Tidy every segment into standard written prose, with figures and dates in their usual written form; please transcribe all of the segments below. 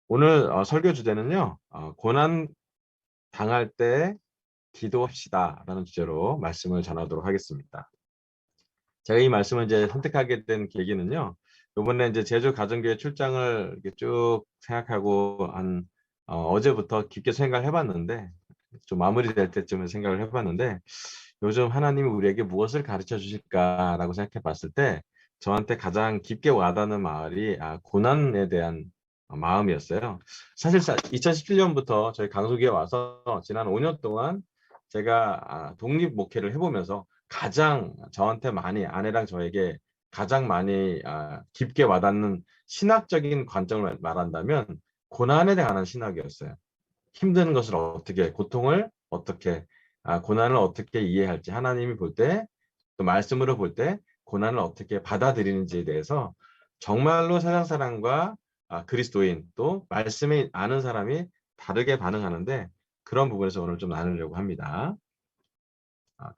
오늘 설교 주제는요, 고난 당할 때 기도합시다 라는 주제로 말씀을 전하도록 하겠습니다. 제가 이 말씀을 이제 선택하게 된 계기는요, 이번에 이제 제주 가정교회 출장을 이렇게 쭉 생각하고 어제부터 깊게 생각을 해봤는데, 좀 마무리될 때쯤에 생각을 해봤는데, 요즘 하나님이 우리에게 무엇을 가르쳐 주실까라고 생각해 봤을 때, 저한테 가장 깊게 와닿는 말이 고난에 대한 마음이었어요. 사실 2017년부터 저희 강소기에 와서 지난 5년 동안 제가 독립 목회를 해보면서 가장 저한테 많이, 아내랑 저에게 가장 많이 깊게 와닿는 신학적인 관점을 말한다면 고난에 대한 신학이었어요. 힘든 것을 어떻게, 고통을 어떻게, 고난을 어떻게 이해할지, 하나님이 볼 때, 또 말씀으로 볼 때 고난을 어떻게 받아들이는지에 대해서 정말로 세상 사람과 그리스도인, 또 말씀이 아는 사람이 다르게 반응하는데, 그런 부분에서 오늘 좀 나누려고 합니다.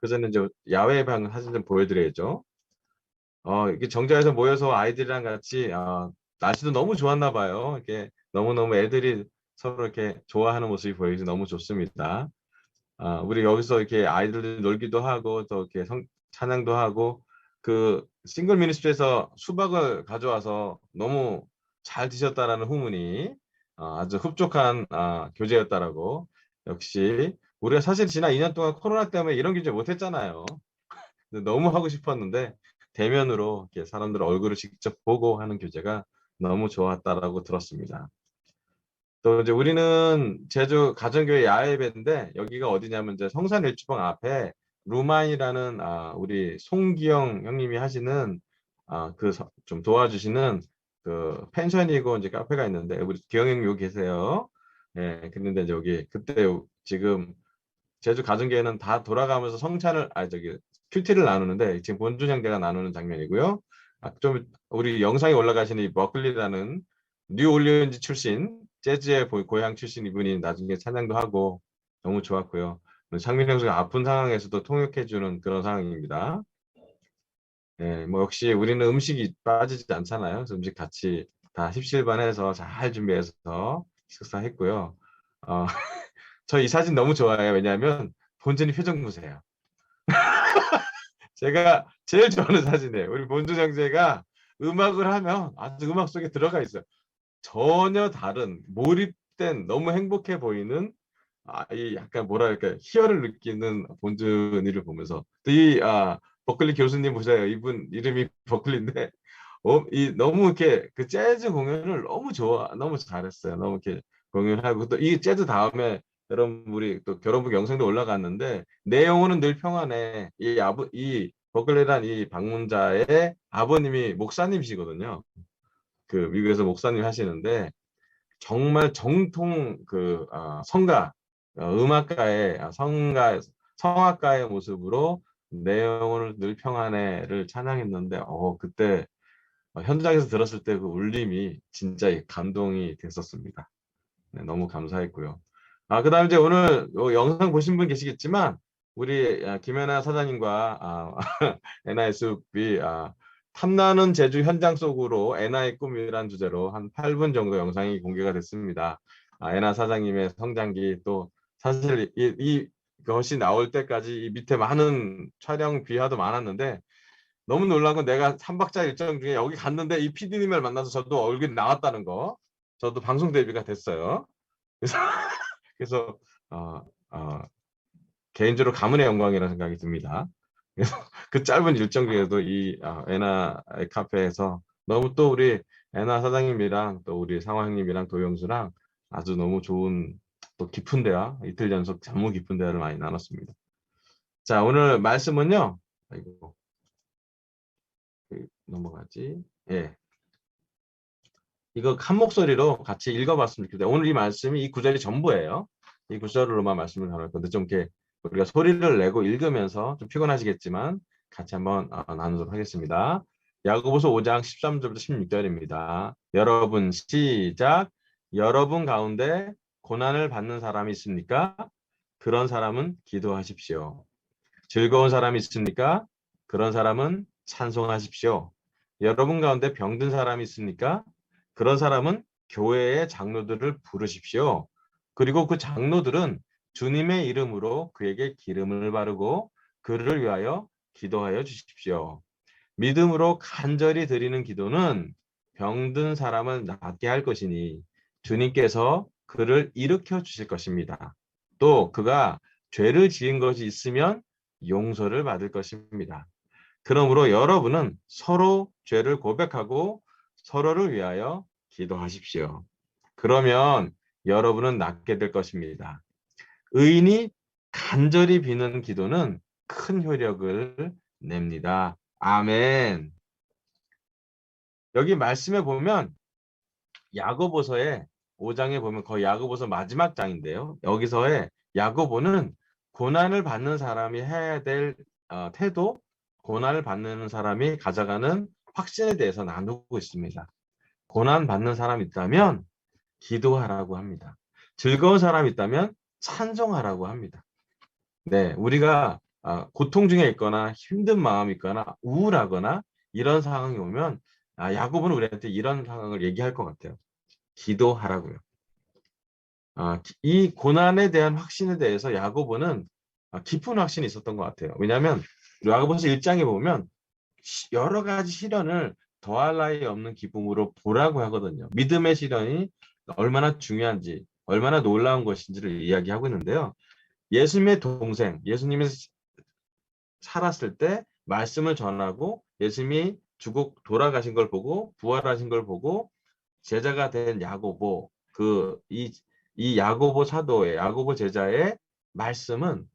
그전에 이제 야외 방 사진 좀 보여드려야죠. 이게 정자에서 모여서 아이들이랑 같이 날씨도 너무 좋았나 봐요. 이렇게 너무너무 애들이 서로 이렇게 좋아하는 모습이 보여서 너무 좋습니다. 우리 여기서 이렇게 아이들도 놀기도 하고 또 이렇게 찬양도 하고 그 싱글 미니스트리에서 수박을 가져와서 너무 잘 드셨다라는 후문이 아주 흡족한 교제였다라고. 역시 우리가 사실 지난 2년 동안 코로나 때문에 이런 교제 못했잖아요. 근데 너무 하고 싶었는데 대면으로 이렇게 사람들 얼굴을 직접 보고 하는 교제가 너무 좋았다라고 들었습니다. 또 이제 우리는 제주 가정교회 야외배인데 여기가 어디냐면 이제 성산일주봉 앞에 루마이라는 우리 송기영 형님이 하시는 좀 도와주시는 그 펜션이고 이제 카페가 있는데 우리 기영 형님 여기 계세요. 예, 근데 이제 여기 그때 지금 제주 가정교회는 다 돌아가면서 큐티를 나누는데 지금 본주형제가 나누는 장면이고요. 좀 우리 영상에 올라가시는 이 머클리라는 뉴올리언즈 출신 재즈의 고향 출신 이분이 나중에 찬양도 하고 너무 좋았고요. 창민 형수가 아픈 상황에서도 통역해주는 그런 상황입니다. 예, 뭐 역시 우리는 음식이 빠지지 않잖아요. 그래서 음식 같이 다 십실반해서 잘 준비해서 식사했고요. 어, 저 이 사진 너무 좋아해요. 왜냐하면 본전이 표정 보세요. 제가 제일 좋아하는 사진이에요. 우리 본주 형제가 음악을 하면 아주 음악 속에 들어가 있어요. 전혀 다른 몰입된 너무 행복해 보이는 이 약간 뭐랄까 희열을 느끼는 본준이를 보면서 버클리 교수님 보세요. 이분 이름이 버클리인데 이 너무 이렇게 그 재즈 공연을 너무 잘했어요. 너무 이렇게 공연하고 또 이 재즈 다음에 여러분 우리 또 결혼식 영상도 올라갔는데 내 영혼은 늘 평안해. 이 버클리란 이 방문자의 아버님이 목사님이시거든요. 그 미국에서 목사님 하시는데 정말 정통 성가 음악가의 성악가의 모습으로 내 영혼을 늘 평안해를 찬양했는데 그때 현장에서 들었을 때 그 울림이 진짜 감동이 됐었습니다. 네, 너무 감사했고요. 그다음 이제 오늘 영상 보신 분 계시겠지만 우리 김연아 사장님과 NISB 탐나는 제주 현장 속으로 NI의 꿈이란 주제로 한 8분 정도 영상이 공개가 됐습니다. NI 사장님의 성장기 또 사실 이것이 나올 때까지 이 밑에 많은 촬영 비하도 많았는데 너무 놀란 건 내가 3박자 일정 중에 여기 갔는데 이 PD님을 만나서 저도 얼굴이 나왔다는 거. 저도 방송 데뷔가 됐어요. 그래서 그래서 어, 어, 개인적으로 가문의 영광이라는 생각이 듭니다. 그래서 그 짧은 일정 중에도 이 에나 카페에서 너무 또 우리 에나 사장님이랑 또 우리 상화 형님이랑 도영수랑 아주 너무 좋은 또 깊은 대화, 이틀 연속 너무 깊은 대화를 많이 나눴습니다. 자, 오늘 말씀은요. 아이고, 넘어가지. 예. 이거 한 목소리로 같이 읽어봤으면 좋겠어요. 오늘 이 말씀이 이 구절이 전부예요. 이 구절로만 말씀을 나눌 건데 좀 이렇게 우리가 소리를 내고 읽으면서 좀 피곤하시겠지만 같이 한번 나누도록 하겠습니다. 야고보서 5장 13절부터 16절입니다. 여러분 시작. 여러분 가운데 고난을 받는 사람이 있습니까? 그런 사람은 기도하십시오. 즐거운 사람이 있습니까? 그런 사람은 찬송하십시오. 여러분 가운데 병든 사람이 있습니까? 그런 사람은 교회의 장로들을 부르십시오. 그리고 그 장로들은 주님의 이름으로 그에게 기름을 바르고 그를 위하여 기도하여 주십시오. 믿음으로 간절히 드리는 기도는 병든 사람을 낫게 할 것이니 주님께서 그를 일으켜 주실 것입니다. 또 그가 죄를 지은 것이 있으면 용서를 받을 것입니다. 그러므로 여러분은 서로 죄를 고백하고 서로를 위하여 기도하십시오. 그러면 여러분은 낫게 될 것입니다. 의인이 간절히 비는 기도는 큰 효력을 냅니다. 아멘. 여기 말씀에 보면 야고보서에 5장에 보면 거의 야고보서 마지막 장인데요. 여기서의 야고보는 고난을 받는 사람이 해야 될 태도, 고난을 받는 사람이 가져가는 확신에 대해서 나누고 있습니다. 고난 받는 사람이 있다면 기도하라고 합니다. 즐거운 사람이 있다면 찬송하라고 합니다. 네, 우리가 고통 중에 있거나 힘든 마음이 있거나 우울하거나 이런 상황이 오면 야고보는 우리한테 이런 상황을 얘기할 것 같아요. 기도하라고요. 이 고난에 대한 확신에 대해서 야고보는 깊은 확신이 있었던 것 같아요. 왜냐하면 야고보서 1장에 보면 여러 가지 시련을 더할 나위 없는 기쁨으로 보라고 하거든요. 믿음의 시련이 얼마나 중요한지, 얼마나 놀라운 것인지를 이야기하고 있는데요. 예수님의 동생, 예수님이 살았을 때 말씀을 전하고 예수님이 죽고 돌아가신 걸 보고 부활하신 걸 보고 제자가 된 야고보, 이 야고보 사도의 야고보 제자의 말씀은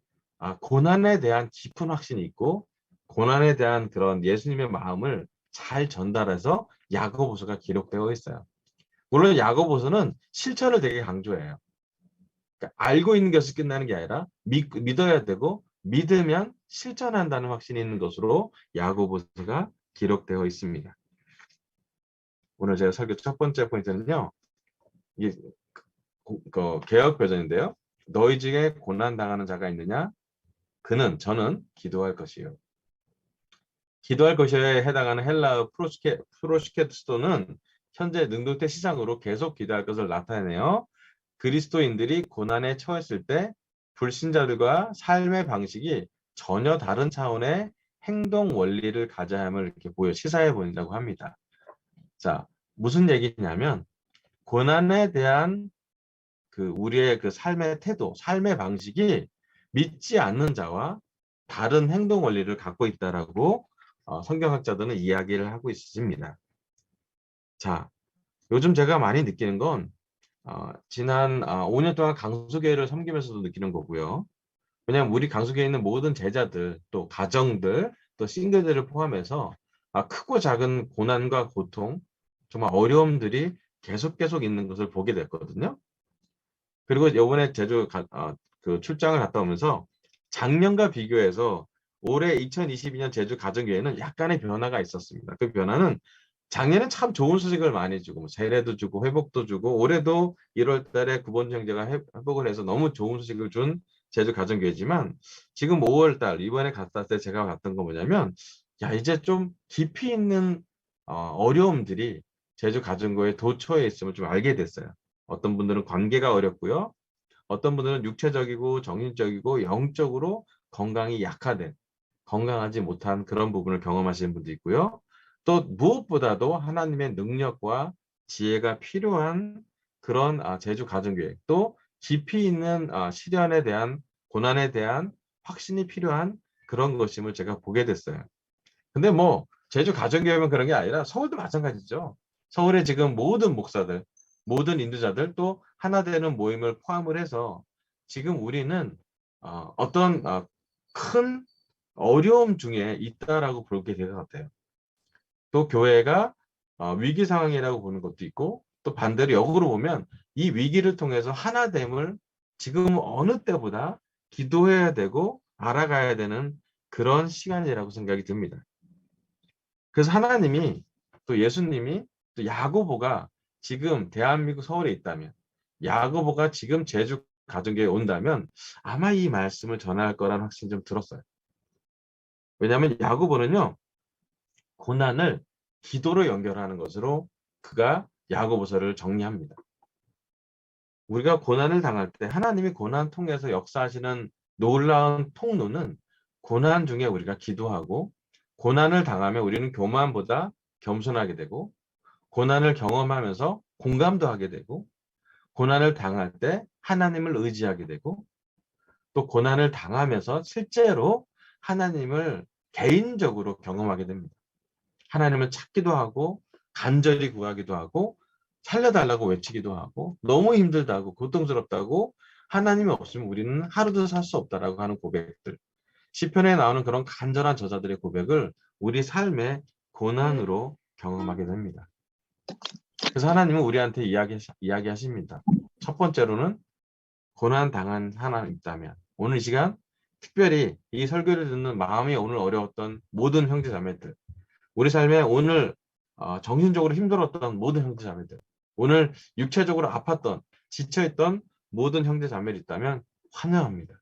고난에 대한 깊은 확신이 있고 고난에 대한 그런 예수님의 마음을 잘 전달해서 야고보서가 기록되어 있어요. 물론 야고보서는 실천을 되게 강조해요. 그러니까 알고 있는 것이 끝나는 게 아니라 믿어야 되고 믿으면 실천한다는 확신이 있는 것으로 야고보서가 기록되어 있습니다. 오늘 제가 설교 첫 번째 포인트는요. 이게 개역 버전인데요. 너희 중에 고난 당하는 자가 있느냐? 저는 기도할 것이요. 기도할 것이에 해당하는 헬라어 프로시케트스토는 현재 능동태 시상으로 계속 기도할 것을 나타내요. 그리스도인들이 고난에 처했을 때 불신자들과 삶의 방식이 전혀 다른 차원의 행동 원리를 가져야 함을 이렇게 시사해 보인다고 합니다. 자, 무슨 얘기냐면 고난에 대한 우리의 삶의 태도, 삶의 방식이 믿지 않는 자와 다른 행동 원리를 갖고 있다라고 성경학자들은 이야기를 하고 있습니다. 자, 요즘 제가 많이 느끼는 건 지난 5년 동안 강수교회를 섬기면서도 느끼는 거고요. 왜냐하면 우리 강수교회에 있는 모든 제자들, 또 가정들, 또 싱글들을 포함해서 크고 작은 고난과 고통, 정말 어려움들이 계속 있는 것을 보게 됐거든요. 그리고 이번에 제주 출장을 갔다 오면서 작년과 비교해서 올해 2022년 제주 가정교회는 약간의 변화가 있었습니다. 그 변화는 작년엔 참 좋은 소식을 많이 주고 세례도 주고 회복도 주고 올해도 1월 달에 구본주 형제가 회복을 해서 너무 좋은 소식을 준 제주 가정교회지만 지금 5월 달 이번에 갔다 때 제가 봤던 거 뭐냐면 이제 좀 깊이 있는 어려움들이 제주 가정교회 도처에 있음을 좀 알게 됐어요. 어떤 분들은 관계가 어렵고요. 어떤 분들은 육체적이고 정신적이고 영적으로 건강이 약화된 건강하지 못한 그런 부분을 경험하시는 분도 있고요. 또 무엇보다도 하나님의 능력과 지혜가 필요한 그런 제주 가정교회 또 깊이 있는 시련에 대한 고난에 대한 확신이 필요한 그런 것임을 제가 보게 됐어요. 근데 제주 가정교회만 그런 게 아니라 서울도 마찬가지죠. 서울에 지금 모든 목사들, 모든 인도자들 또 하나 되는 모임을 포함을 해서 지금 우리는 어떤 큰 어려움 중에 있다라고 볼 게 될 것 같아요. 또 교회가 위기 상황이라고 보는 것도 있고 또 반대로 역으로 보면 이 위기를 통해서 하나됨을 지금 어느 때보다 기도해야 되고 알아가야 되는 그런 시간이라고 생각이 듭니다. 그래서 하나님이 또 예수님이 또 야고보가 지금 대한민국 서울에 있다면 야고보가 지금 제주 가정교회에 온다면 아마 이 말씀을 전할 거라는 확신이 좀 들었어요. 왜냐하면 야고보는요. 고난을 기도로 연결하는 것으로 그가 야고보서를 정리합니다. 우리가 고난을 당할 때 하나님이 고난 통해서 역사하시는 놀라운 통로는 고난 중에 우리가 기도하고, 고난을 당하면 우리는 교만보다 겸손하게 되고, 고난을 경험하면서 공감도 하게 되고, 고난을 당할 때 하나님을 의지하게 되고, 또 고난을 당하면서 실제로 하나님을 개인적으로 경험하게 됩니다. 하나님을 찾기도 하고, 간절히 구하기도 하고, 살려달라고 외치기도 하고, 너무 힘들다고 고통스럽다고, 하나님이 없으면 우리는 하루도 살 수 없다라고 하는 고백들, 시편에 나오는 그런 간절한 저자들의 고백을 우리 삶의 고난으로 경험하게 됩니다. 그래서 하나님은 우리한테 이야기하십니다. 첫 번째로는 고난 당한 하나님 있다면, 오늘 이 시간 특별히 이 설교를 듣는 마음이 오늘 어려웠던 모든 형제 자매들, 우리 삶에 오늘 정신적으로 힘들었던 모든 형제 자매들, 오늘 육체적으로 아팠던 지쳐있던 모든 형제 자매들 있다면 환영합니다.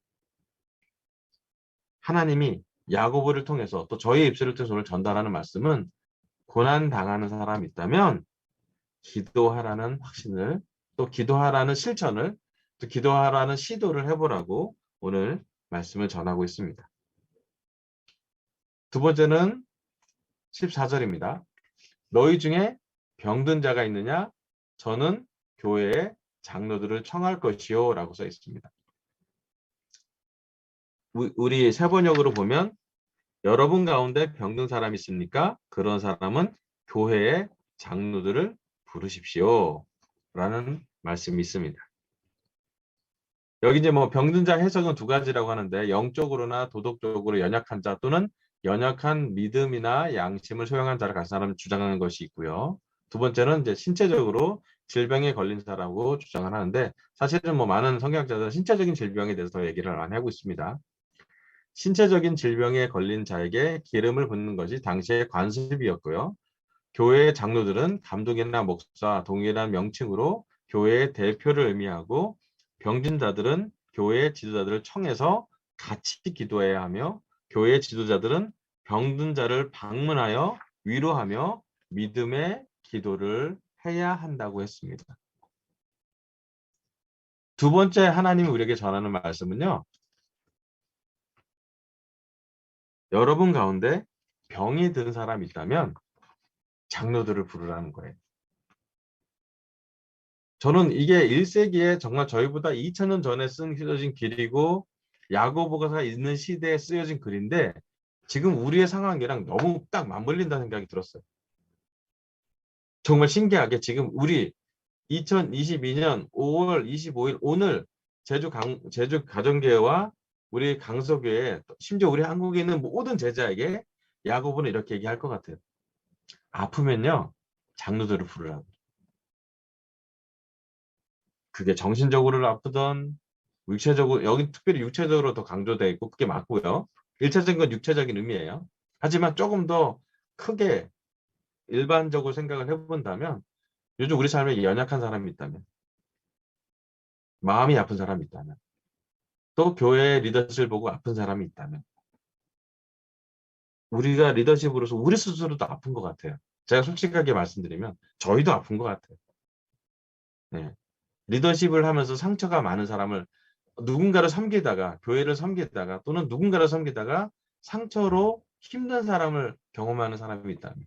하나님이 야고보를 통해서 또 저희 입술을 통해서 오늘 전달하는 말씀은, 고난 당하는 사람이 있다면 기도하라는 확신을, 또 기도하라는 실천을, 또 기도하라는 시도를 해보라고 오늘 말씀을 전하고 있습니다. 두 번째는 14절입니다. 너희 중에 병든 자가 있느냐? 저는 교회의 장로들을 청할 것이요 라고 써 있습니다. 우리 세번역으로 보면, 여러분 가운데 병든 사람이 있습니까? 그런 사람은 교회의 장로들을 부르십시오 라는 말씀이 있습니다. 여기 이제 뭐 병든 자 해석은 두 가지라고 하는데, 영적으로나 도덕적으로 연약한 자, 또는 연약한 믿음이나 양심을 소용한 자를 가진 사람을 주장하는 것이 있고요. 두 번째는 이제 신체적으로 질병에 걸린 사람으로 주장을 하는데, 사실은 뭐 많은 성경학자들은 신체적인 질병에 대해서 더 얘기를 많이 하고 있습니다. 신체적인 질병에 걸린 자에게 기름을 붓는 것이 당시의 관습이었고요. 교회의 장로들은 감독이나 목사, 동일한 명칭으로 교회의 대표를 의미하고, 병진 자들은 교회의 지도자들을 청해서 같이 기도해야 하며, 교회의 지도자들은 병든 자를 방문하여 위로하며 믿음의 기도를 해야 한다고 했습니다. 두 번째 하나님이 우리에게 전하는 말씀은요, 여러분 가운데 병이 든 사람이 있다면 장로들을 부르라는 거예요. 저는 이게 1세기에 정말 저희보다 2000년 전에 쓰여진 글이고, 야고보가 있는 시대에 쓰여진 글인데, 지금 우리의 상황이랑 너무 딱 맞물린다는 생각이 들었어요. 정말 신기하게 지금 우리 2022년 5월 25일 오늘 제주 가정교회와 우리 강서교회, 심지어 우리 한국에 있는 모든 제자에게 야고보는 이렇게 얘기할 것 같아요. 아프면요, 장로들을 부르라고. 그게 정신적으로 아프던 육체적으로, 여기 특별히 육체적으로 더 강조되어 있고 그게 맞고요. 1차적인 건 육체적인 의미예요. 하지만 조금 더 크게 일반적으로 생각을 해본다면, 요즘 우리 삶에 연약한 사람이 있다면, 마음이 아픈 사람이 있다면, 또 교회 리더십을 보고 아픈 사람이 있다면, 우리가 리더십으로서 우리 스스로도 아픈 것 같아요. 제가 솔직하게 말씀드리면 저희도 아픈 것 같아요. 네. 리더십을 하면서 상처가 많은 사람을, 누군가를 섬기다가, 교회를 섬기다가, 또는 누군가를 섬기다가 상처로 힘든 사람을 경험하는 사람이 있다면,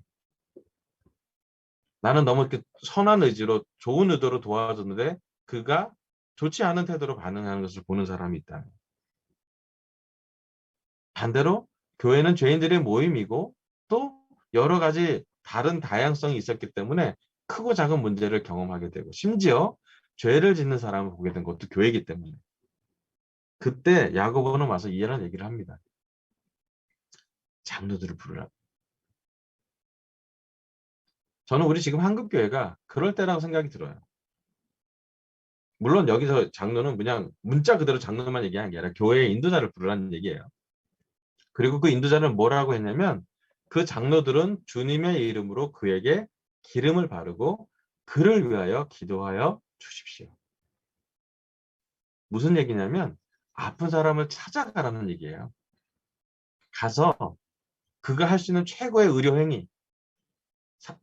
나는 너무 이렇게 선한 의지로 좋은 의도로 도와줬는데 그가 좋지 않은 태도로 반응하는 것을 보는 사람이 있다면, 반대로 교회는 죄인들의 모임이고 또 여러 가지 다른 다양성이 있었기 때문에 크고 작은 문제를 경험하게 되고, 심지어 죄를 짓는 사람을 보게 된 것도 교회이기 때문에, 그때 야고보는 와서 이해라는 얘기를 합니다. 장로들을 부르라. 저는 우리 지금 한국교회가 그럴 때라고 생각이 들어요. 물론 여기서 장로는 그냥 문자 그대로 장로만 얘기하는 게 아니라 교회의 인도자를 부르라는 얘기예요. 그리고 그 인도자는 뭐라고 했냐면, 그 장로들은 주님의 이름으로 그에게 기름을 바르고 그를 위하여 기도하여 주십시오. 무슨 얘기냐면, 아픈 사람을 찾아가라는 얘기예요. 가서 그가 할 수 있는 최고의 의료 행위,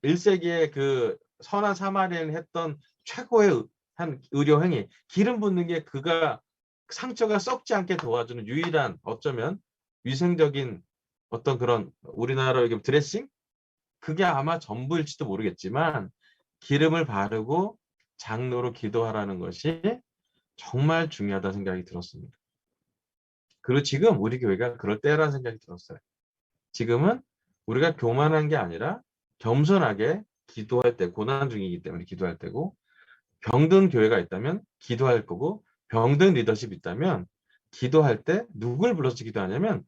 1세기의 그 선한 사마리아인을 했던 최고의 한 의료 행위. 기름 붓는 게 그가 상처가 썩지 않게 도와주는 유일한 어쩌면 위생적인 어떤 그런 우리나라로 얘기하면 드레싱? 그게 아마 전부일지도 모르겠지만 기름을 바르고 장로로 기도하라는 것이 정말 중요하다는 생각이 들었습니다. 그리고 지금 우리 교회가 그럴 때라는 생각이 들었어요. 지금은 우리가 교만한 게 아니라 겸손하게 기도할 때, 고난 중이기 때문에 기도할 때고, 병든 교회가 있다면 기도할 거고, 병든 리더십이 있다면 기도할 때 누굴 불러서 기도하냐면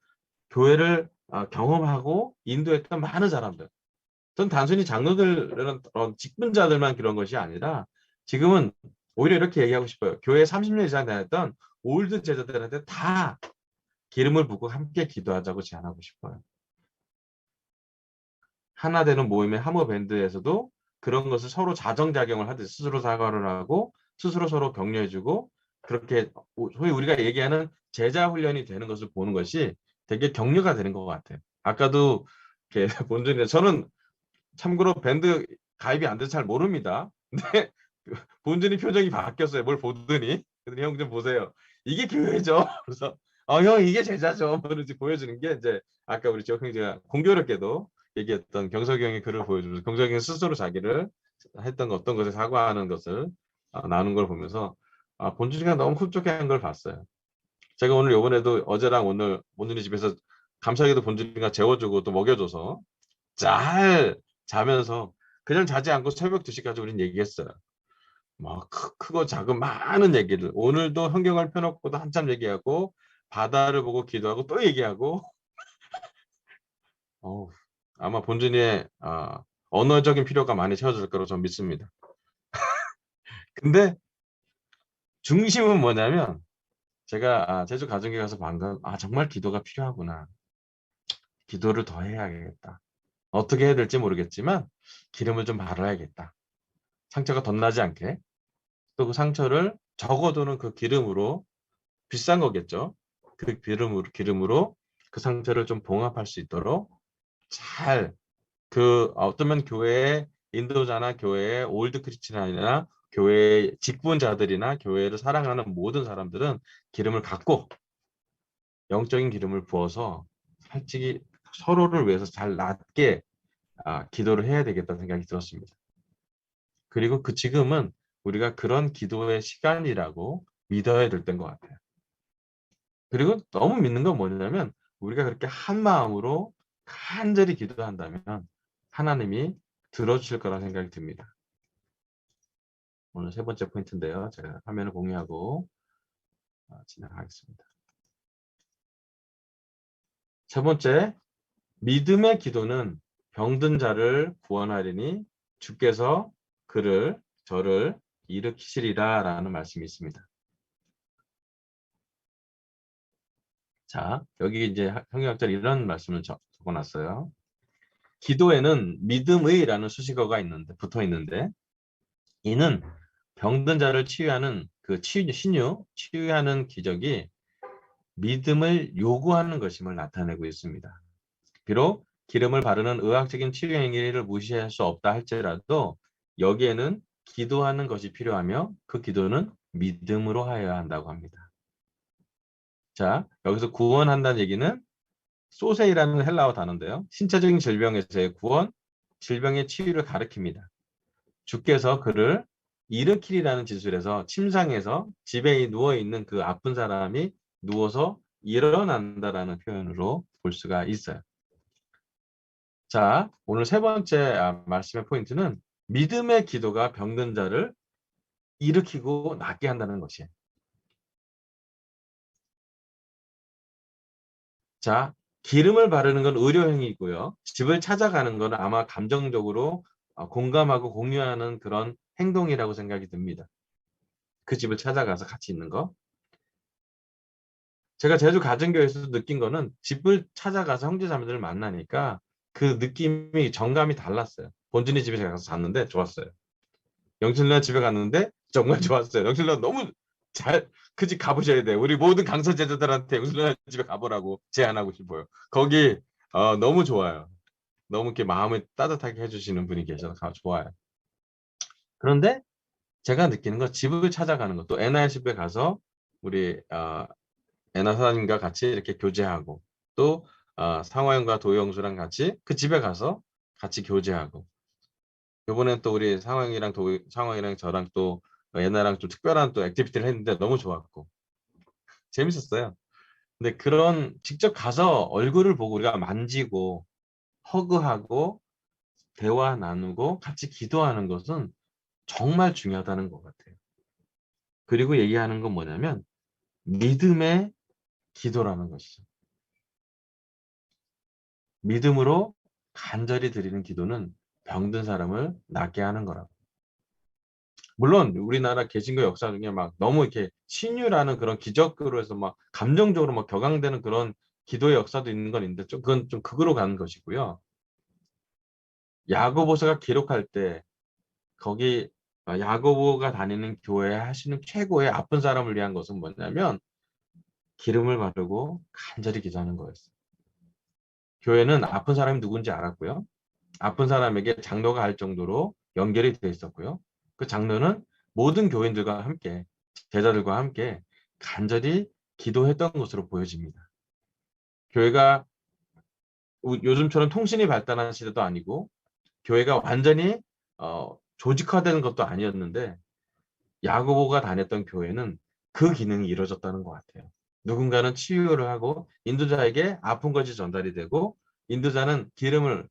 교회를 경험하고 인도했던 많은 사람들. 전 단순히 장로들 이런 직분자들만 그런 것이 아니라 지금은 오히려 이렇게 얘기하고 싶어요. 교회 30년 이상 다녔던 올드 제자들한테 다 기름을 붓고 함께 기도하자고 제안하고 싶어요. 하나 되는 모임의 하모 밴드에서도 그런 것을 서로 자정작용을 하듯이 스스로 사과를 하고 스스로 서로 격려해주고 그렇게 소위 우리가 얘기하는 제자 훈련이 되는 것을 보는 것이 되게 격려가 되는 것 같아요. 아까도 이렇게 본전에 저는 참고로 밴드 가입이 안 돼서 잘 모릅니다. 근데 본전이 표정이 바뀌었어요. 뭘 보더니 형 좀 보세요. 이게 교회죠. 그래서 형 이게 제자죠. 뭐 이렇게 보여주는 게 이제 아까 우리 지역 형제가 공교롭게도 얘기했던 경석이 형의 글을 보여주면서 경석이 형 스스로 자기를 했던 어떤 것에 사과하는 것을 나누는 걸 보면서 본준이가 너무 흡족한 걸 봤어요. 제가 오늘 요번에도 어제랑 오늘 본준이 집에서 감사하게도 본준이가 재워주고 또 먹여줘서 잘 자면서 그냥 자지 않고 새벽 2시까지 우린 얘기했어요. 뭐 크고 작은 많은 얘기를 오늘도 성경을 펴놓고도 한참 얘기하고 바다를 보고 기도하고 또 얘기하고 아마 본준이의 언어적인 필요가 많이 채워질 거라고 저는 믿습니다. 근데 중심은 뭐냐면 제가 제주 가정에 가서 방금 정말 기도가 필요하구나. 기도를 더 해야겠다. 어떻게 해야 될지 모르겠지만 기름을 좀 바라야겠다. 상처가 덧나지 않게 또 그 상처를 적어두는 그 기름으로 비싼 거겠죠. 그 기름으로 그 상처를 좀 봉합할 수 있도록 잘 그 어쩌면 교회의 인도자나 교회의 올드 크리스찬이나 교회의 직분자들이나 교회를 사랑하는 모든 사람들은 기름을 갖고 영적인 기름을 부어서 솔직히 서로를 위해서 잘 낫게 기도를 해야 되겠다는 생각이 들었습니다. 그리고 그 지금은 우리가 그런 기도의 시간이라고 믿어야 될 때인 것 같아요. 그리고 너무 믿는 건 뭐냐면 우리가 그렇게 한 마음으로 간절히 기도한다면 하나님이 들어주실 거라는 생각이 듭니다. 오늘 세 번째 포인트인데요. 제가 화면을 공유하고 진행하겠습니다. 세 번째, 믿음의 기도는 병든 자를 구원하리니 주께서 저를 일으키시리라 라는 말씀이 있습니다. 자, 여기 이제 성경학자는 이런 말씀을 적어놨어요. 기도에는 믿음의라는 수식어가 붙어 있는데 이는 병든 자를 치유하는 그 치유하는 기적이 믿음을 요구하는 것임을 나타내고 있습니다. 비록 기름을 바르는 의학적인 치유 행위를 무시할 수 없다 할지라도 여기에는 기도하는 것이 필요하며 그 기도는 믿음으로 하여야 한다고 합니다. 자, 여기서 구원한다는 얘기는 소세이라는 헬라어 단어인데요. 신체적인 질병에서의 구원, 질병의 치유를 가리킵니다. 주께서 그를 일으키리라는 진술에서 침상에서 집에 누워있는 그 아픈 사람이 누워서 일어난다라는 표현으로 볼 수가 있어요. 자, 오늘 세 번째 말씀의 포인트는 믿음의 기도가 병든 자를 일으키고 낫게 한다는 것이에요. 자, 기름을 바르는 건 의료행위이고요. 집을 찾아가는 건 아마 감정적으로 공감하고 공유하는 그런 행동이라고 생각이 듭니다. 그 집을 찾아가서 같이 있는 거. 제가 제주 가정교회에서도 느낀 거는 집을 찾아가서 형제자매들을 만나니까 그 느낌이 정감이 달랐어요. 본준이 집에 가서 잤는데 좋았어요. 영실누나 집에 갔는데 정말 좋았어요. 영실누나 너무 그 집 가보셔야 돼요. 우리 모든 강사 제자들한테 영실누나 집에 가보라고 제안하고 싶어요. 거기 너무 좋아요. 너무 이렇게 마음을 따뜻하게 해주시는 분이 계셔서 좋아요. 그런데 제가 느끼는 건 집을 찾아가는 것도 NICF에 가서 우리 애나 사장님과 같이 이렇게 교제하고 또 상화형과 도영수랑 같이 그 집에 가서 같이 교제하고 이번엔 또 우리 상황이랑 저랑 또 애나랑 좀 특별한 또 액티비티를 했는데 너무 좋았고 재밌었어요. 근데 그런 직접 가서 얼굴을 보고 우리가 만지고 허그하고 대화 나누고 같이 기도하는 것은 정말 중요하다는 것 같아요. 그리고 얘기하는 건 뭐냐면 믿음의 기도라는 것이죠. 믿음으로 간절히 드리는 기도는 병든 사람을 낫게 하는 거라고. 물론 우리나라 개신교 역사 중에 막 너무 이렇게 신유라는 그런 기적으로 해서 막 감정적으로 막 격앙되는 그런 기도의 역사도 있는 건 있는데 좀 그건 좀 극으로 가는 것이고요. 야고보서가 기록할 때 거기 야고보가 다니는 교회에 하시는 최고의 아픈 사람을 위한 것은 뭐냐면 기름을 바르고 간절히 기도하는 거였어요. 교회는 아픈 사람이 누군지 알았고요. 아픈 사람에게 장로가 할 정도로 연결이 되어 있었고요. 그 장로는 모든 교인들과 함께 제자들과 함께 간절히 기도했던 것으로 보여집니다. 교회가 요즘처럼 통신이 발달한 시대도 아니고 교회가 완전히 조직화되는 것도 아니었는데 야고보가 다녔던 교회는 그 기능이 이루어졌다는 것 같아요. 누군가는 치유를 하고 인도자에게 아픈 것이 전달이 되고 인도자는 기름을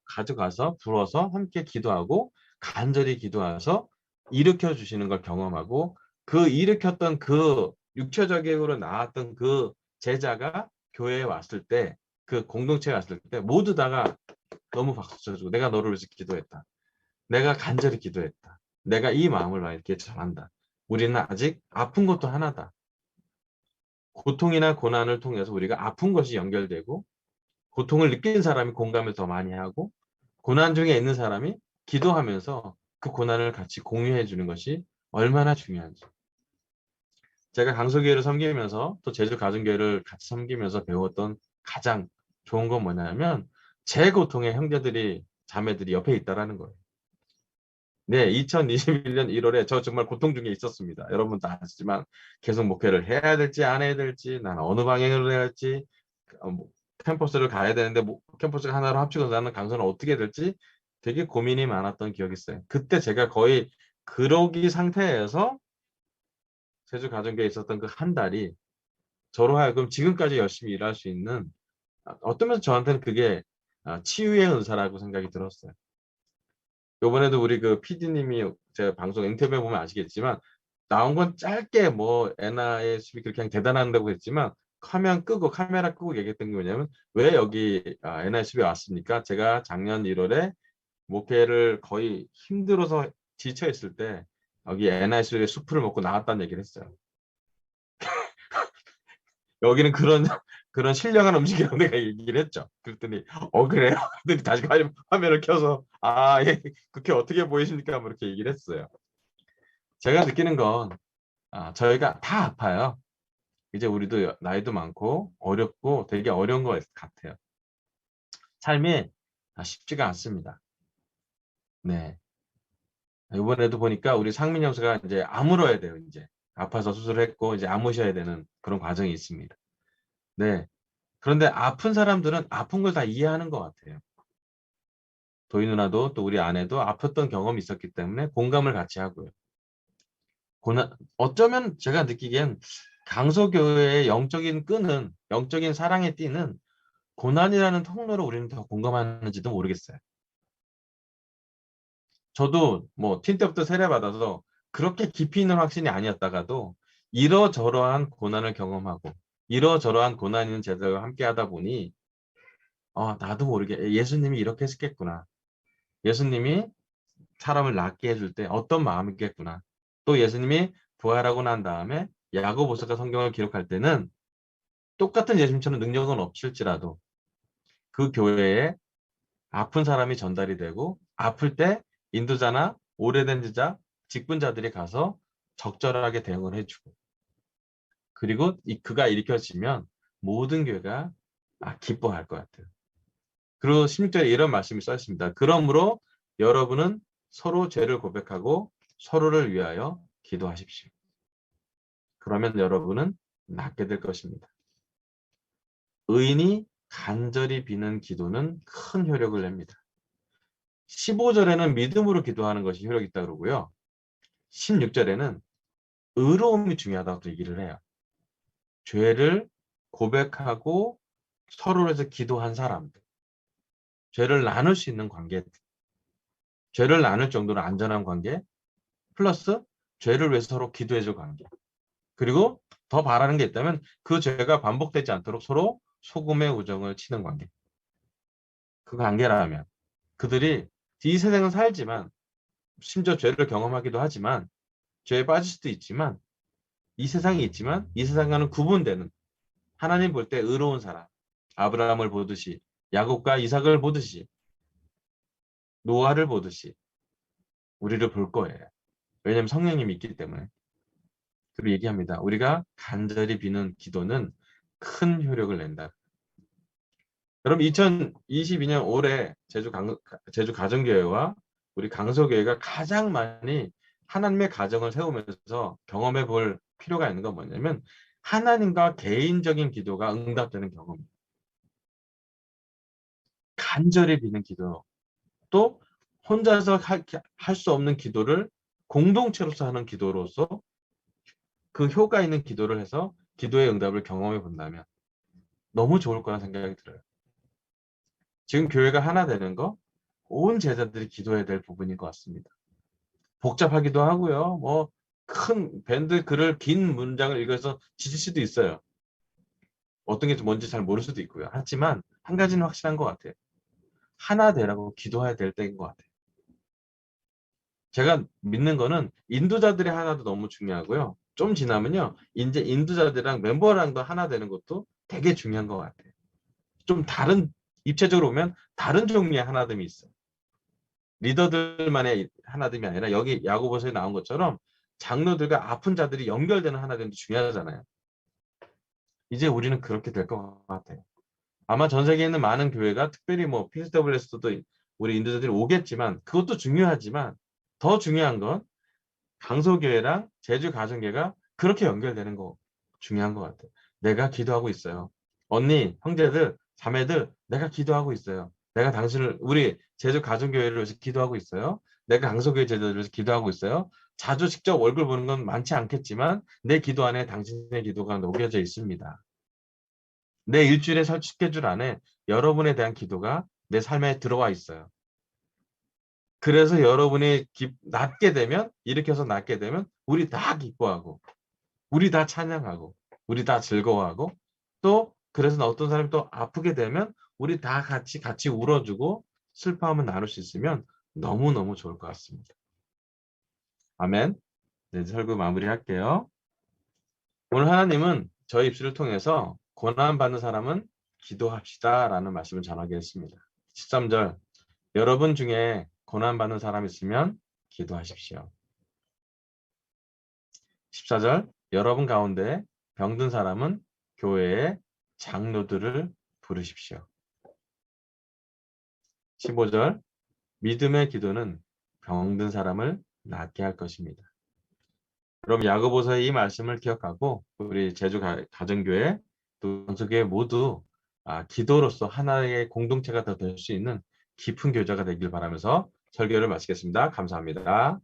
가져가서 불어서 함께 기도하고 간절히 기도해서 일으켜 주시는 걸 경험하고 그 일으켰던 그 육체적으로 나왔던 그 제자가 교회에 왔을 때 그 공동체에 왔을 때 모두 다가 너무 박수 쳐주고 내가 너를 위해서 기도했다. 내가 간절히 기도했다. 내가 이 마음을 이렇게 전한다. 우리는 아직 아픈 것도 하나다. 고통이나 고난을 통해서 우리가 아픈 것이 연결되고 고통을 느낀 사람이 공감을 더 많이 하고 고난 중에 있는 사람이 기도하면서 그 고난을 같이 공유해 주는 것이 얼마나 중요한지. 제가 강서교회를 섬기면서 또 제주 가정교회를 같이 섬기면서 배웠던 가장 좋은 건 뭐냐면 제 고통의 형제들이 자매들이 옆에 있다라는 거예요. 네, 2021년 1월에 저 정말 고통 중에 있었습니다. 여러분 다 아시지만 계속 목회를 해야 될지 안 해야 될지 나는 어느 방향으로 해야 할지 뭐 캠퍼스를 가야 되는데 뭐 캠퍼스가 하나로 합치고 나는 강사는 어떻게 될지 되게 고민이 많았던 기억이 있어요. 그때 제가 거의 그러기 상태에서 제주 가정교회에 있었던 그 한 달이 저로 하여금 지금까지 열심히 일할 수 있는 어떤 면에서 저한테는 그게 치유의 은사라고 생각이 들었어요. 요번에도 우리 그 PD님이 제가 방송 인터뷰해 보면 아시겠지만 나온 건 짧게 뭐 애나의 수비 그렇게 대단한다고 했지만 카메라 끄고 얘기했던 게 뭐냐면 왜 여기 애나의 수비에 왔습니까? 제가 작년 1월에 목회를 거의 힘들어서 지쳐 있을 때 여기 애나의 수비의 수프를 먹고 나왔다는 얘기를 했어요. 여기는 그런 그런 신령한 음식이라고 내가 얘기를 했죠. 그랬더니 그래요? 그랬더니 다시 화면을 켜서 예, 그렇게 어떻게 보이십니까? 뭐 이렇게 얘기를 했어요. 제가 느끼는 건 저희가 다 아파요. 이제 우리도 나이도 많고 어렵고 되게 어려운 것 같아요. 삶이 쉽지가 않습니다. 네. 이번에도 보니까 우리 상민 형수가 이제 아물어야 돼요. 이제 아파서 수술했고 이제 아무셔야 되는 그런 과정이 있습니다. 네. 그런데 아픈 사람들은 아픈 걸 다 이해하는 것 같아요. 도희 누나도 또 우리 아내도 아팠던 경험이 있었기 때문에 공감을 같이 하고요. 어쩌면 제가 느끼기엔 강서교회의 영적인 끈은 영적인 사랑의 띠는 고난이라는 통로로 우리는 더 공감하는지도 모르겠어요. 저도 뭐 틴 때부터 세례받아서 그렇게 깊이 있는 확신이 아니었다가도 이러저러한 고난을 경험하고 이러저러한 고난 있는 제자와 함께 하다 보니 나도 모르게 예수님이 이렇게 했겠구나. 예수님이 사람을 낫게 해줄 때 어떤 마음이겠구나. 또 예수님이 부활하고 난 다음에 야고보서가 성경을 기록할 때는 똑같은 예수님처럼 능력은 없을지라도 그 교회에 아픈 사람이 전달이 되고 아플 때 인도자나 오래된 제자, 직분자들이 가서 적절하게 대응을 해주고 그리고 그가 일으켜지면 모든 교회가 기뻐할 것 같아요. 그리고 16절에 이런 말씀이 써 있습니다. 그러므로 여러분은 서로 죄를 고백하고 서로를 위하여 기도하십시오. 그러면 여러분은 낫게 될 것입니다. 의인이 간절히 비는 기도는 큰 효력을 냅니다. 15절에는 믿음으로 기도하는 것이 효력이 있다고 그러고요. 16절에는 의로움이 중요하다고 얘기를 해요. 죄를 고백하고 서로를 해서 기도한 사람들, 죄를 나눌 수 있는 관계, 죄를 나눌 정도로 안전한 관계, 플러스 죄를 위해서 서로 기도해줄 관계, 그리고 더 바라는 게 있다면 그 죄가 반복되지 않도록 서로 소금의 우정을 치는 관계. 그 관계라면 그들이 이 세상은 살지만 심지어 죄를 경험하기도 하지만 죄에 빠질 수도 있지만 이 세상이 있지만 이 세상과는 구분되는 하나님 볼 때 의로운 사람, 아브라함을 보듯이 야곱과 이삭을 보듯이 노아를 보듯이 우리를 볼 거예요. 왜냐하면 성령님이 있기 때문에. 그리고 얘기합니다. 우리가 간절히 비는 기도는 큰 효력을 낸다. 여러분 2022년 올해 제주 가정교회와 우리 강서교회가 가장 많이 하나님의 가정을 세우면서 경험해 볼 필요가 있는 건 뭐냐면 하나님과 개인적인 기도가 응답되는 경험입니다. 간절히 비는 기도, 또 혼자서 할 수 없는 기도를 공동체로서 하는 기도로서 그 효과 있는 기도를 해서 기도의 응답을 경험해 본다면 너무 좋을 거라는 생각이 들어요. 지금 교회가 하나 되는 거 온 제자들이 기도해야 될 부분인 것 같습니다. 복잡하기도 하고요. 뭐 큰 밴드 글을 긴 문장을 읽어서 지칠 수도 있어요. 어떤 게 뭔지 잘 모를 수도 있고요. 하지만 한 가지는 확실한 것 같아요. 하나 되라고 기도해야 될 때인 것 같아요. 제가 믿는 거는 인도자들의 하나도 너무 중요하고요. 좀 지나면요. 이제 인도자들이랑 멤버랑도 하나 되는 것도 되게 중요한 것 같아요. 좀 다른, 입체적으로 보면 다른 종류의 하나됨이 있어요. 리더들만의 하나됨이 아니라 여기 야고보서에 나온 것처럼 장로들과 아픈 자들이 연결되는 하나됨도 중요하잖아요. 이제 우리는 그렇게 될 것 같아요. 아마 전 세계에 있는 많은 교회가 특별히 뭐 PCWS도 우리 인도자들이 오겠지만 그것도 중요하지만 더 중요한 건 강소교회랑 제주 가정교회가 그렇게 연결되는 거 중요한 것 같아요. 내가 기도하고 있어요. 언니, 형제들, 자매들, 내가 기도하고 있어요. 내가 당신을 우리 제주 가정교회를 위해서 기도하고 있어요. 내가 강소교회 제자들을 위해서 기도하고 있어요. 자주 직접 얼굴 보는 건 많지 않겠지만 내 기도 안에 당신의 기도가 녹여져 있습니다. 내 일주일의 스케줄 안에 여러분에 대한 기도가 내 삶에 들어와 있어요. 그래서 여러분이 낫게 되면, 일으켜서 낫게 되면 우리 다 기뻐하고 우리 다 찬양하고 우리 다 즐거워하고 또 그래서 어떤 사람이 또 아프게 되면 우리 다 같이 울어주고 슬퍼함을 나눌 수 있으면 너무너무 좋을 것 같습니다. 아멘. 네, 설교 마무리할게요. 오늘 하나님은 저희 입술을 통해서 고난받는 사람은 기도합시다 라는 말씀을 전하게 했습니다. 13절 여러분 중에 고난받는 사람 있으면 기도하십시오. 14절 여러분 가운데 병든 사람은 교회의 장로들을 부르십시오. 15절 믿음의 기도는 병든 사람을 낫게 할 것입니다. 그럼 야고보서의 이 말씀을 기억하고 우리 제주 가정교회 또 강서교회 모두 기도로서 하나의 공동체가 더 될 수 있는 깊은 교제가 되길 바라면서 설교를 마치겠습니다. 감사합니다.